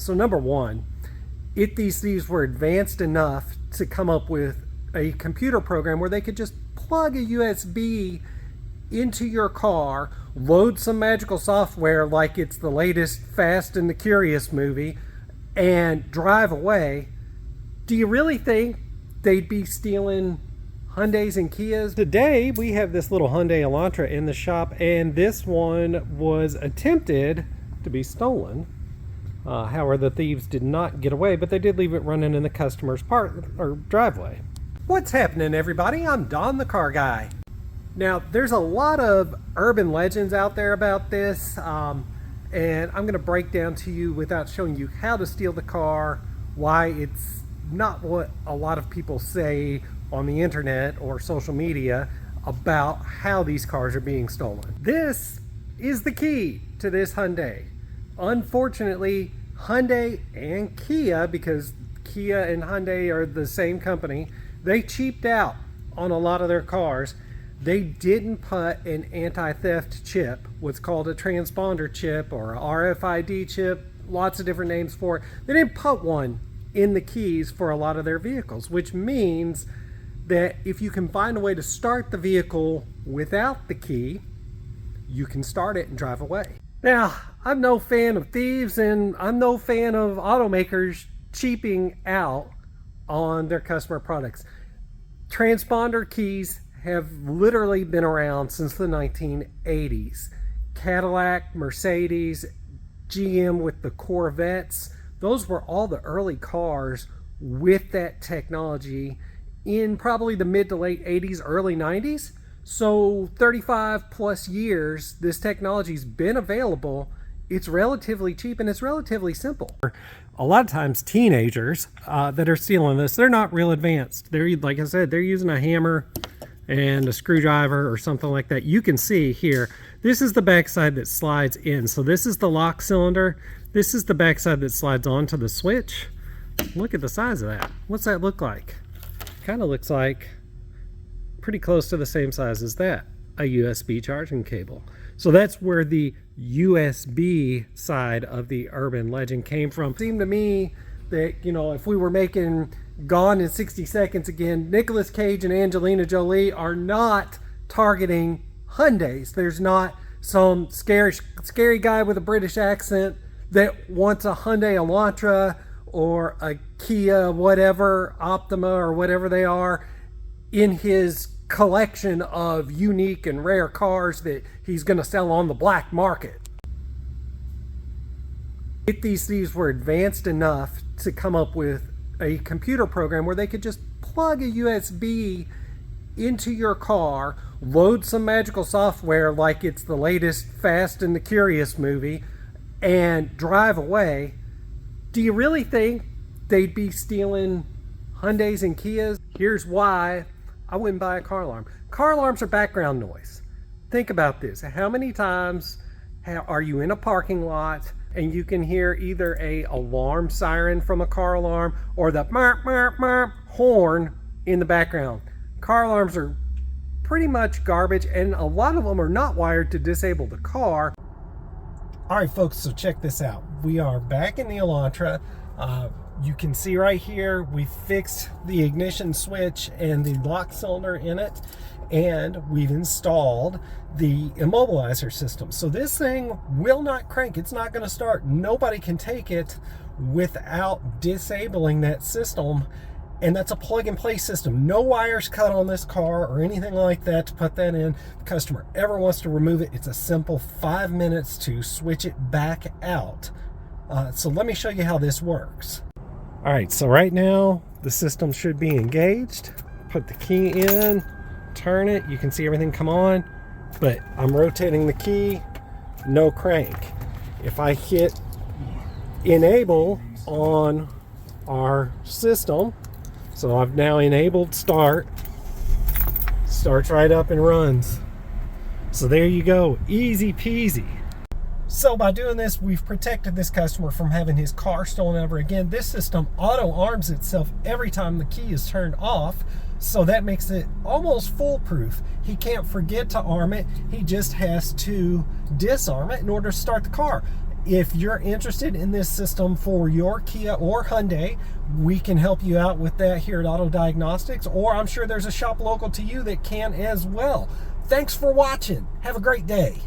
So number one, these thieves were advanced enough to come up with a computer program where they could just plug a USB into your car, load some magical software like it's the latest Fast and the Curious movie, and drive away. Do you really think they'd be stealing Hyundais and Kias? Today we have this little Hyundai Elantra in the shop, and this one was attempted to be stolen. However, the thieves did not get away, but they did leave it running in the customer's driveway. What's happening, everybody? I'm Don the Car Guy. Now, there's a lot of urban legends out there about this, and I'm going to break down to you without showing you how to steal the car, why it's not what a lot of people say on the internet or social media about how these cars are being stolen. This is the key to this Hyundai. Unfortunately, Hyundai and Kia, because Kia and Hyundai are the same company, they cheaped out on a lot of their cars. They didn't put an anti-theft chip, what's called a transponder chip or a RFID chip, lots of different names for it. They didn't put one in the keys for a lot of their vehicles, which means that if you can find a way to start the vehicle without the key, you can start it and drive away. Now, I'm no fan of thieves, and I'm no fan of automakers cheaping out on their customer products. Transponder keys have literally been around since the 1980s. Cadillac, Mercedes, GM with the Corvettes, those were all the early cars with that technology in probably the mid to late 80s, early 90s. So 35 plus years, this technology's been available. It's relatively cheap and it's relatively simple. A lot of times teenagers that are stealing this, they're not real advanced. They're, like I said, they're using a hammer and a screwdriver or something like that. You can see here, this is the backside that slides in. So this is the lock cylinder. This is the backside that slides onto the switch. Look at the size of that. What's that look like? Kind of looks like pretty close to the same size as that, a USB charging cable. So that's where the USB side of the urban legend came from. It seemed to me that, you know, if we were making Gone in 60 Seconds again, Nicolas Cage and Angelina Jolie are not targeting Hyundais. There's not some scary guy with a British accent that wants a Hyundai Elantra or a Kia whatever, Optima or whatever they are, in his collection of unique and rare cars that he's going to sell on the black market. These thieves were advanced enough to come up with a computer program where they could just plug a USB into your car, load some magical software like it's the latest Fast and the Curious movie, and drive away. Do you really think they'd be stealing Hyundais and Kias? Here's why I wouldn't buy a car alarm. Car alarms are background noise. Think about this. How many times are you in a parking lot and you can hear either a alarm siren from a car alarm or the marp, marp, marp horn in the background? Car alarms are pretty much garbage, and a lot of them are not wired to disable the car. All right, folks, so check this out. We are back in the Elantra. You can see right here, we fixed the ignition switch and the lock cylinder in it, and we've installed the immobilizer system. So this thing will not crank. It's not going to start. Nobody can take it without disabling that system, and that's a plug-and-play system. No wires cut on this car or anything like that to put that in. If the customer ever wants to remove it, it's a simple 5 minutes to switch it back out. So let me show you how this works. All right, so right now the system should be engaged. Put the key in, turn it, you can see everything come on, but I'm rotating the key, no crank. If I hit enable on our system, so I've now enabled start, starts right up and runs. So there you go, easy peasy. So by doing this, we've protected this customer from having his car stolen ever again. This system auto arms itself every time the key is turned off, so that makes it almost foolproof. He can't forget to arm it, he just has to disarm it in order to start the car. If you're interested in this system for your Kia or Hyundai, we can help you out with that here at Auto Diagnostics, or I'm sure there's a shop local to you that can as well. Thanks for watching. Have a great day.